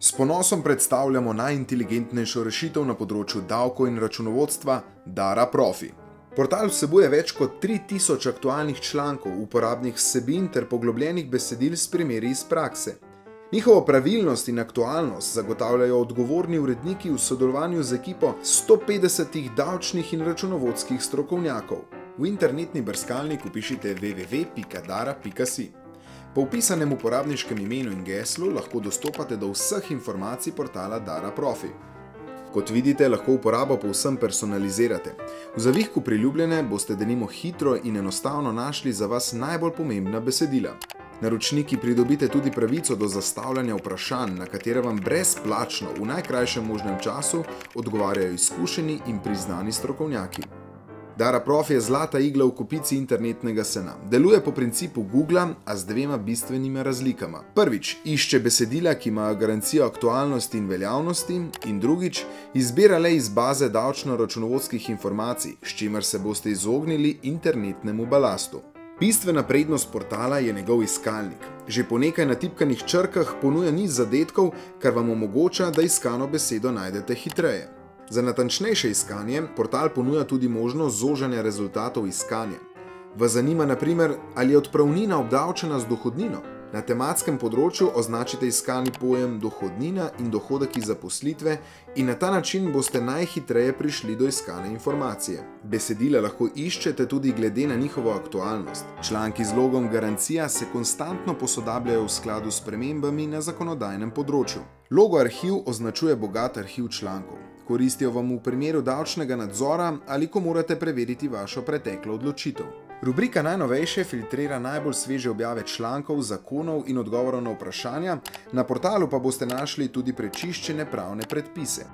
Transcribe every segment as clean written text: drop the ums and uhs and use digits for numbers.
S ponosom predstavljamo najinteligentnejšo rešitev na področju davkov in računovodstva Dara Profi. Portal vsebuje več kot 3000 aktualnih člankov, uporabnih vsebin ter poglobljenih besedil s primeri iz prakse. Njihovo pravilnost in aktualnost zagotavljajo odgovorni uredniki v sodelovanju z ekipo 150 davčnih in računovodskih strokovnjakov. V internetni brskalnik vpišite www.dara.si. Po vpisanem uporabniškem imenu in geslu lahko dostopate do vseh informacij portala Dara Profi. Kot vidite, lahko uporabo povsem personalizirate. V zavihku priljubljene boste denimo hitro in enostavno našli za vas najbolj pomembna besedila. Naročniki pridobite tudi pravico do zastavljanja vprašanj, na katere vam brezplačno v najkrajšem možnem času odgovarjajo izkušeni in priznani strokovnjaki. Dara Profi je zlata igla v kopici internetnega sena. Deluje po principu Googla, a z dvema bistvenima razlikama. Prvič, išče besedila, ki imajo garancijo aktualnosti in veljavnosti, in drugič, izbira le iz baze davčno-računovodskih informacij, s čimer se boste izognili internetnemu balastu. Bistvena prednost portala je njegov iskalnik. Že po nekaj natipkanih črkah ponuja niz zadetkov, kar vam omogoča, da iskano besedo najdete hitreje. Za natančnejše iskanje portal ponuja tudi možnost zožanja rezultatov iskanja. Vas zanima na primer, ali je odpravnina obdavčena z dohodnino? Na tematskem področju označite iskalni pojem dohodnina in dohodek iz zaposlitve in na ta način boste najhitreje prišli do iskane informacije. Besedila lahko iščete tudi glede na njihovo aktualnost. Članki z logom Garancija se konstantno posodabljajo v skladu s spremembami na zakonodajnem področju. Logo arhiv označuje bogat arhiv člankov. Koristijo vam v primeru davčnega nadzora ali ko morate preveriti vašo preteklo odločitev. Rubrika Najnovejše filtrira najbolj sveže objave člankov, zakonov in odgovorov na vprašanja, na portalu pa boste našli tudi prečiščene pravne predpise.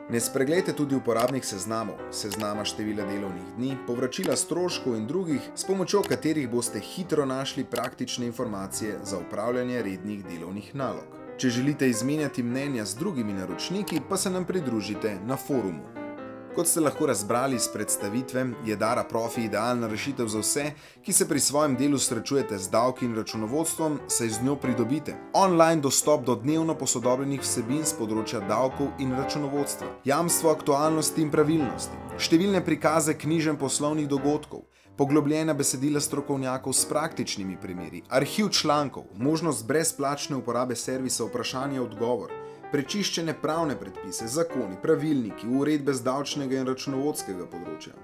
Ne spreglejte tudi uporabnih seznamov, seznama števila delovnih dni, povračila stroškov in drugih, s pomočjo katerih boste hitro našli praktične informacije za opravljanje rednih delovnih nalog. Če želite izmenjati mnenja z drugimi naročniki, pa se nam pridružite na forumu. Kot ste lahko razbrali iz predstavitve, je Dara Profi idealna rešitev za vse, ki se pri svojem delu srečujete z davki in računovodstvom, saj z njo pridobite online dostop do dnevno posodobljenih vsebin z področja davkov in računovodstva, jamstvo aktualnosti in pravilnosti, številne prikaze knjiženj poslovnih dogodkov, poglobljena besedila strokovnjakov s praktičnimi primeri, arhiv člankov, možnost brezplačne uporabe servisa vprašanje-odgovor, prečiščene pravne predpise, zakoni, pravilniki, uredbe z davčnega in računovodskega področja.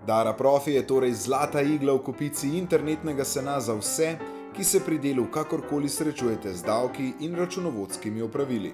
Dara Profi je torej zlata igla v kopici internetnega sena za vse, ki se pri delu kakorkoli srečujete z davki in računovodskimi opravili.